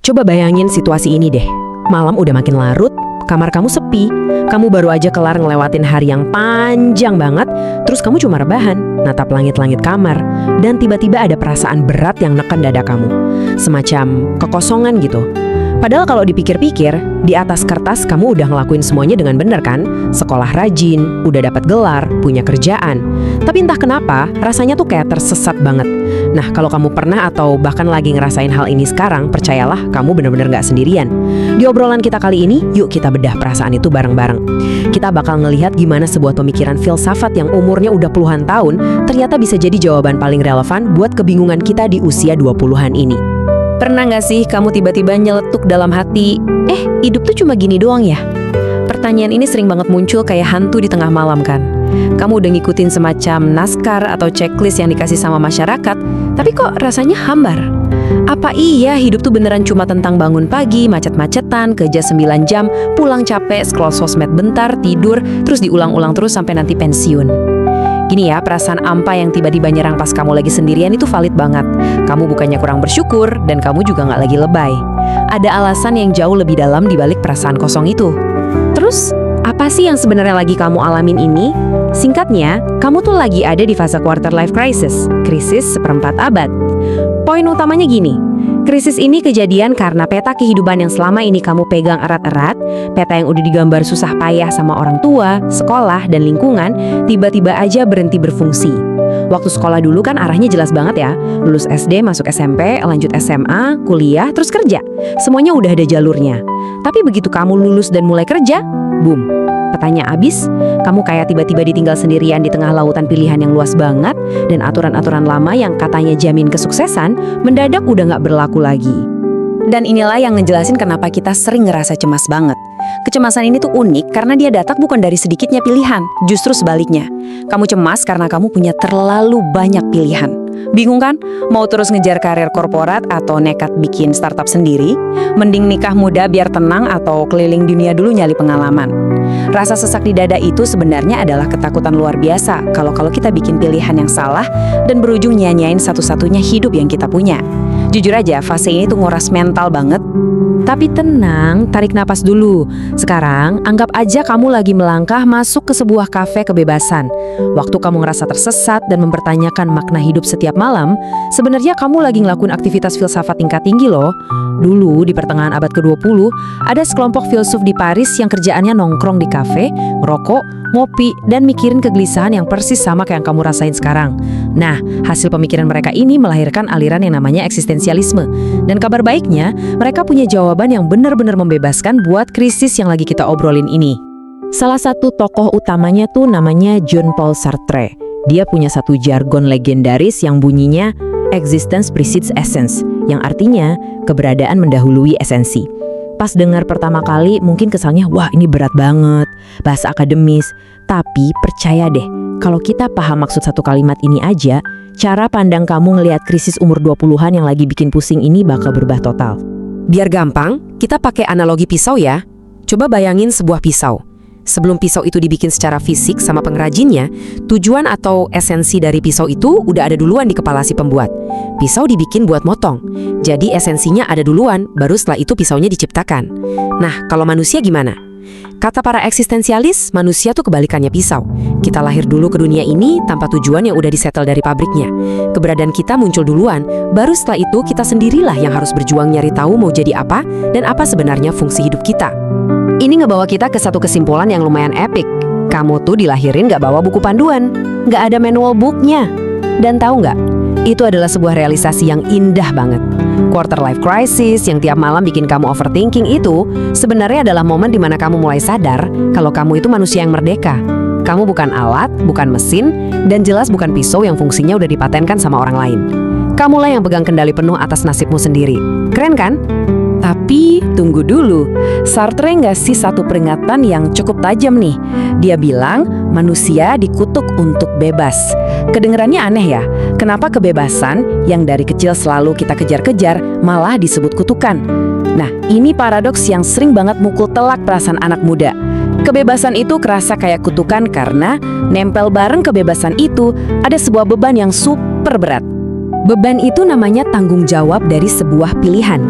Coba bayangin situasi ini deh. Malam udah makin larut, kamar kamu sepi, kamu baru aja kelar ngelewatin hari yang panjang banget, terus kamu cuma rebahan, natap langit-langit kamar, dan tiba-tiba ada perasaan berat yang neken dada kamu. Semacam kekosongan gitu. Padahal kalau dipikir-pikir, di atas kertas kamu udah ngelakuin semuanya dengan benar kan? Sekolah rajin, udah dapat gelar, punya kerjaan. Tapi entah kenapa, rasanya tuh kayak tersesat banget. Nah, kalau kamu pernah atau bahkan lagi ngerasain hal ini sekarang, percayalah kamu benar-benar gak sendirian. Di obrolan kita kali ini, yuk kita bedah perasaan itu bareng-bareng. Kita bakal ngelihat gimana sebuah pemikiran filsafat yang umurnya udah puluhan tahun, ternyata bisa jadi jawaban paling relevan buat kebingungan kita di usia 20-an ini. Pernah gak sih kamu tiba-tiba nyeletuk dalam hati, hidup tuh cuma gini doang ya? Pertanyaan ini sering banget muncul kayak hantu di tengah malam kan? Kamu udah ngikutin semacam naskah atau checklist yang dikasih sama masyarakat, tapi kok rasanya hambar? Apa iya hidup tuh beneran cuma tentang bangun pagi, macet-macetan, kerja 9 jam, pulang capek, scroll sosmed bentar, tidur, terus diulang-ulang terus sampai nanti pensiun? Gini ya, perasaan ampa yang tiba-tiba nyerang pas kamu lagi sendirian itu valid banget. Kamu bukannya kurang bersyukur, dan kamu juga nggak lagi lebay. Ada alasan yang jauh lebih dalam dibalik perasaan kosong itu. Terus, apa sih yang sebenarnya lagi kamu alamin ini? Singkatnya, kamu tuh lagi ada di fase quarter life crisis, krisis seperempat abad. Poin utamanya gini, krisis ini kejadian karena peta kehidupan yang selama ini kamu pegang erat-erat, peta yang udah digambar susah payah sama orang tua, sekolah, dan lingkungan, tiba-tiba aja berhenti berfungsi. Waktu sekolah dulu kan arahnya jelas banget ya, lulus SD, masuk SMP, lanjut SMA, kuliah, terus kerja. Semuanya udah ada jalurnya. Tapi begitu kamu lulus dan mulai kerja, boom, petanya abis, kamu kayak tiba-tiba ditinggal sendirian di tengah lautan pilihan yang luas banget, dan aturan-aturan lama yang katanya jamin kesuksesan, mendadak udah nggak berlaku lagi. Dan inilah yang ngejelasin kenapa kita sering ngerasa cemas banget. Kecemasan ini tuh unik karena dia datang bukan dari sedikitnya pilihan, justru sebaliknya. Kamu cemas karena kamu punya terlalu banyak pilihan. Bingung kan? Mau terus ngejar karir korporat atau nekat bikin startup sendiri? Mending nikah muda biar tenang atau keliling dunia dulu nyali pengalaman. Rasa sesak di dada itu sebenarnya adalah ketakutan luar biasa kalau kita bikin pilihan yang salah dan berujung nyanyain satu-satunya hidup yang kita punya. Jujur aja, fase ini tuh nguras mental banget. Tapi tenang, tarik napas dulu. Sekarang, anggap aja kamu lagi melangkah masuk ke sebuah kafe kebebasan. Waktu kamu ngerasa tersesat dan mempertanyakan makna hidup setiap malam, sebenarnya kamu lagi ngelakuin aktivitas filsafat tingkat tinggi loh. Dulu, di pertengahan abad ke-20, ada sekelompok filsuf di Paris yang kerjaannya nongkrong di kafe, ngerokok, ngopi, dan mikirin kegelisahan yang persis sama kayak yang kamu rasain sekarang. Nah, hasil pemikiran mereka ini melahirkan aliran yang namanya eksistensialisme. Dan kabar baiknya, mereka punya jawaban yang benar-benar membebaskan buat krisis yang lagi kita obrolin ini. Salah satu tokoh utamanya tuh namanya Jean-Paul Sartre. Dia punya satu jargon legendaris yang bunyinya existence precedes essence, yang artinya keberadaan mendahului esensi. Pas dengar pertama kali mungkin kesannya, wah ini berat banget, bahasa akademis. Tapi percaya deh, kalau kita paham maksud satu kalimat ini aja, cara pandang kamu ngelihat krisis umur 20-an yang lagi bikin pusing ini bakal berubah total. Biar gampang, kita pakai analogi pisau ya. Coba bayangin sebuah pisau. Sebelum pisau itu dibikin secara fisik sama pengrajinnya, tujuan atau esensi dari pisau itu udah ada duluan di kepala si pembuat. Pisau dibikin buat motong. Jadi esensinya ada duluan, baru setelah itu pisaunya diciptakan. Nah, kalau manusia gimana? Kata para eksistensialis, manusia tuh kebalikannya pisau. Kita lahir dulu ke dunia ini tanpa tujuan yang udah disetel dari pabriknya. Keberadaan kita muncul duluan, baru setelah itu kita sendirilah yang harus berjuang nyari tahu mau jadi apa dan apa sebenarnya fungsi hidup kita. Ini ngebawa kita ke satu kesimpulan yang lumayan epik. Kamu tuh dilahirin gak bawa buku panduan, gak ada manual booknya. Dan tahu nggak? Itu adalah sebuah realisasi yang indah banget. Quarter life crisis yang tiap malam bikin kamu overthinking itu sebenarnya adalah momen di mana kamu mulai sadar kalau kamu itu manusia yang merdeka. Kamu bukan alat, bukan mesin, dan jelas bukan pisau yang fungsinya udah dipatenkan sama orang lain. Kamulah yang pegang kendali penuh atas nasibmu sendiri. Keren kan? Tapi tunggu dulu, Sartre ngasih satu peringatan yang cukup tajam nih. Dia bilang manusia dikutuk untuk bebas. Kedengerannya aneh ya, kenapa kebebasan yang dari kecil selalu kita kejar-kejar malah disebut kutukan? Nah, ini paradoks yang sering banget mukul telak perasaan anak muda. Kebebasan itu kerasa kayak kutukan karena nempel bareng kebebasan itu ada sebuah beban yang super berat. Beban itu namanya tanggung jawab dari sebuah pilihan.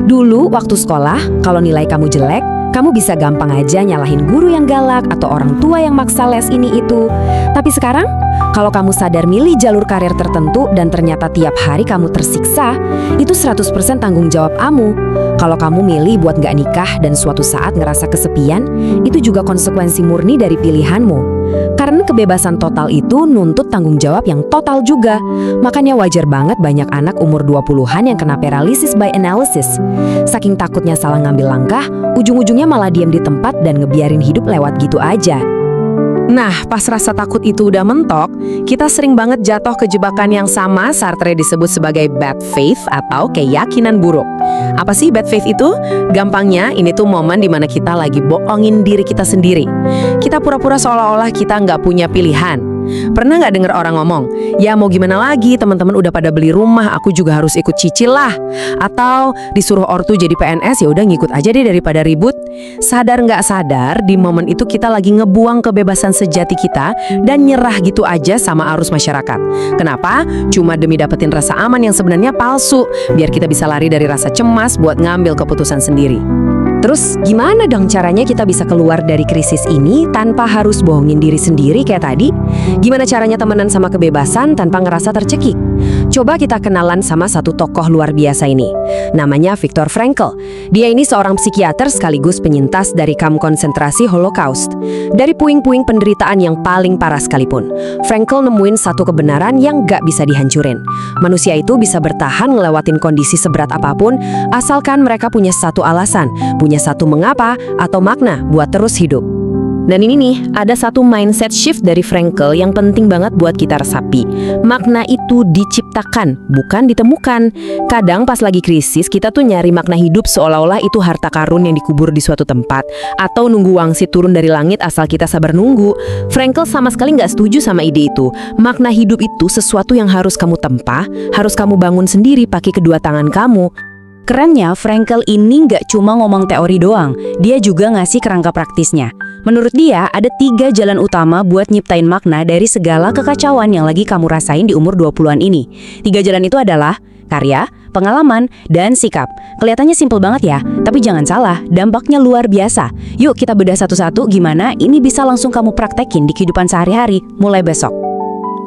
Dulu waktu sekolah, kalau nilai kamu jelek, kamu bisa gampang aja nyalahin guru yang galak atau orang tua yang maksa les ini itu. Tapi sekarang, kalau kamu sadar milih jalur karir tertentu dan ternyata tiap hari kamu tersiksa, itu 100% tanggung jawab kamu. Kalau kamu milih buat nggak nikah dan suatu saat ngerasa kesepian, itu juga konsekuensi murni dari pilihanmu. Karena kebebasan total itu nuntut tanggung jawab yang total juga. Makanya wajar banget banyak anak umur 20-an yang kena paralysis by analysis. Saking takutnya salah ngambil langkah, ujung-ujungnya malah diam di tempat dan ngebiarin hidup lewat gitu aja. Nah, pas rasa takut itu udah mentok, kita sering banget jatuh ke jebakan yang sama Sartre disebut sebagai bad faith atau keyakinan buruk. Apa sih bad faith itu? Gampangnya, ini tuh momen dimana kita lagi bohongin diri kita sendiri. Kita pura-pura seolah-olah kita nggak punya pilihan. Pernah nggak denger orang ngomong, ya mau gimana lagi, teman-teman udah pada beli rumah, aku juga harus ikut cicil lah. Atau disuruh ortu jadi PNS, ya udah ngikut aja deh daripada ribut. Sadar nggak sadar, di momen itu kita lagi ngebuang kebebasan sejati kita dan nyerah gitu aja sama arus masyarakat. Kenapa? Cuma demi dapetin rasa aman yang sebenarnya palsu, biar kita bisa lari dari rasa cemas buat ngambil keputusan sendiri. Terus gimana dong caranya kita bisa keluar dari krisis ini tanpa harus bohongin diri sendiri kayak tadi? Gimana caranya temenan sama kebebasan tanpa ngerasa tercekik? Coba kita kenalan sama satu tokoh luar biasa ini. Namanya Viktor Frankl. Dia ini seorang psikiater sekaligus penyintas dari kamp konsentrasi Holocaust. Dari puing-puing penderitaan yang paling parah sekalipun, Frankl nemuin satu kebenaran yang gak bisa dihancurin. Manusia itu bisa bertahan ngelewatin kondisi seberat apapun, asalkan mereka punya satu alasan, punya satu mengapa atau makna buat terus hidup. Dan ini nih, ada satu mindset shift dari Frankl yang penting banget buat kita resapi. Makna itu diciptakan, bukan ditemukan. Kadang pas lagi krisis, kita tuh nyari makna hidup seolah-olah itu harta karun yang dikubur di suatu tempat, atau nunggu wangsit turun dari langit asal kita sabar nunggu. Frankl sama sekali nggak setuju sama ide itu. Makna hidup itu sesuatu yang harus kamu tempa, harus kamu bangun sendiri pakai kedua tangan kamu. Kerennya, Frankl ini nggak cuma ngomong teori doang, dia juga ngasih kerangka praktisnya. Menurut dia, ada 3 jalan utama buat nyiptain makna dari segala kekacauan yang lagi kamu rasain di umur 20-an ini. 3 jalan itu adalah karya, pengalaman, dan sikap. Kelihatannya simpel banget ya, tapi jangan salah, dampaknya luar biasa. Yuk kita bedah satu-satu gimana ini bisa langsung kamu praktekin di kehidupan sehari-hari mulai besok.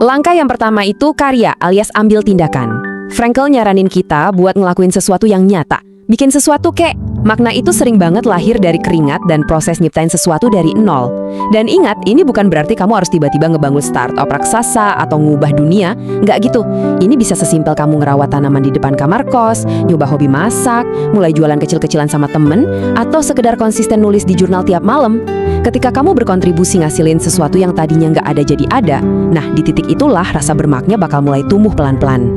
Langkah yang pertama itu karya alias ambil tindakan. Frankl nyaranin kita buat ngelakuin sesuatu yang nyata. Bikin sesuatu kek. Makna itu sering banget lahir dari keringat dan proses nyiptain sesuatu dari nol. Dan ingat, ini bukan berarti kamu harus tiba-tiba ngebangun startup raksasa atau ngubah dunia. Nggak gitu. Ini bisa sesimpel kamu ngerawat tanaman di depan kamar kos, nyoba hobi masak, mulai jualan kecil-kecilan sama temen, atau sekedar konsisten nulis di jurnal tiap malam. Ketika kamu berkontribusi ngasilin sesuatu yang tadinya nggak ada jadi ada, nah di titik itulah rasa bermakna bakal mulai tumbuh pelan-pelan.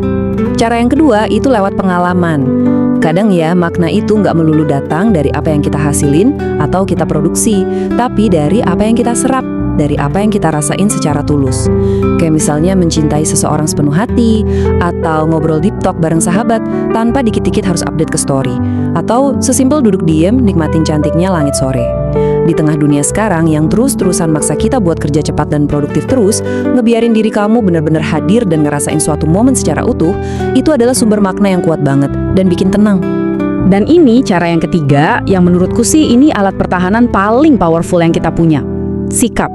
Cara yang kedua itu lewat pengalaman. Kadang ya makna itu nggak melulu datang dari apa yang kita hasilin atau kita produksi, tapi dari apa yang kita serap, dari apa yang kita rasain secara tulus. Kayak misalnya mencintai seseorang sepenuh hati, atau ngobrol deep talk bareng sahabat tanpa dikit-dikit harus update ke story, atau sesimpel duduk diem nikmatin cantiknya langit sore. Di tengah dunia sekarang yang terus-terusan maksa kita buat kerja cepat dan produktif terus, ngebiarin diri kamu benar-benar hadir dan ngerasain suatu momen secara utuh, itu adalah sumber makna yang kuat banget dan bikin tenang. Dan ini cara yang ketiga, yang menurutku sih ini alat pertahanan paling powerful yang kita punya. Sikap.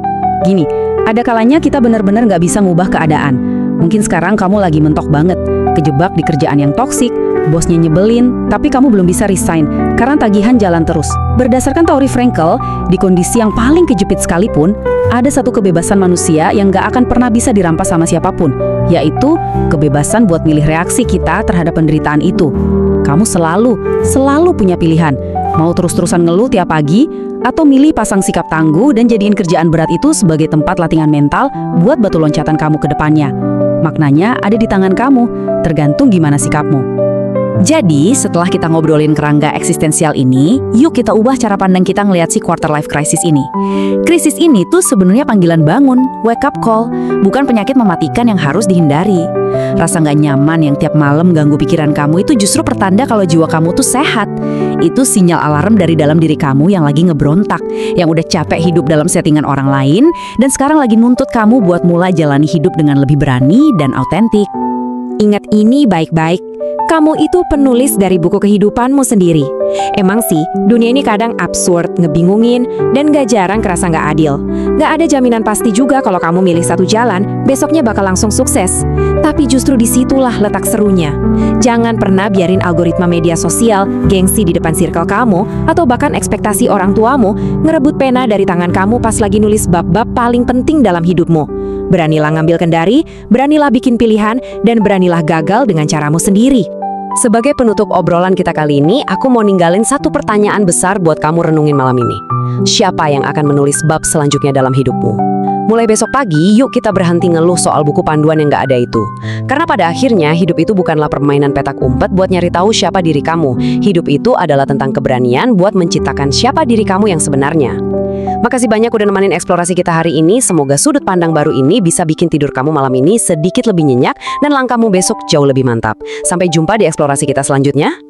Gini, ada kalanya kita benar-benar nggak bisa ngubah keadaan. Mungkin sekarang kamu lagi mentok banget, kejebak di kerjaan yang toksik, bosnya nyebelin, tapi kamu belum bisa resign karena tagihan jalan terus. Berdasarkan teori Frankl, di kondisi yang paling kejepit sekalipun, ada satu kebebasan manusia yang gak akan pernah bisa dirampas sama siapapun, yaitu kebebasan buat milih reaksi kita terhadap penderitaan itu. Kamu selalu punya pilihan, mau terus-terusan ngeluh tiap pagi, atau milih pasang sikap tangguh dan jadiin kerjaan berat itu sebagai tempat latihan mental buat batu loncatan kamu ke depannya. Maknanya ada di tangan kamu, tergantung gimana sikapmu. Jadi, setelah kita ngobrolin kerangka eksistensial ini, yuk kita ubah cara pandang kita ngelihat si quarter life crisis ini. Krisis ini tuh sebenarnya panggilan bangun, wake up call, bukan penyakit mematikan yang harus dihindari. Rasa nggak nyaman yang tiap malam ganggu pikiran kamu itu justru pertanda kalau jiwa kamu tuh sehat. Itu sinyal alarm dari dalam diri kamu yang lagi ngebrontak, yang udah capek hidup dalam settingan orang lain, dan sekarang lagi nuntut kamu buat mulai jalani hidup dengan lebih berani dan autentik. Ingat ini baik-baik. Kamu itu penulis dari buku kehidupanmu sendiri. Emang sih, dunia ini kadang absurd, ngebingungin, dan gak jarang kerasa gak adil. Gak ada jaminan pasti juga kalau kamu milih satu jalan, besoknya bakal langsung sukses. Tapi justru disitulah letak serunya. Jangan pernah biarin algoritma media sosial, gengsi di depan circle kamu, atau bahkan ekspektasi orang tuamu ngerebut pena dari tangan kamu pas lagi nulis bab-bab paling penting dalam hidupmu. Beranilah ngambil kendari, beranilah bikin pilihan, dan beranilah gagal dengan caramu sendiri. Sebagai penutup obrolan kita kali ini, aku mau ninggalin satu pertanyaan besar buat kamu renungin malam ini. Siapa yang akan menulis bab selanjutnya dalam hidupmu? Mulai besok pagi, yuk kita berhenti ngeluh soal buku panduan yang gak ada itu. Karena pada akhirnya, hidup itu bukanlah permainan petak umpet buat nyari tahu siapa diri kamu. Hidup itu adalah tentang keberanian buat menciptakan siapa diri kamu yang sebenarnya. Makasih banyak udah nemenin eksplorasi kita hari ini. Semoga sudut pandang baru ini bisa bikin tidur kamu malam ini sedikit lebih nyenyak dan langkahmu besok jauh lebih mantap. Sampai jumpa di eksplorasi kita selanjutnya.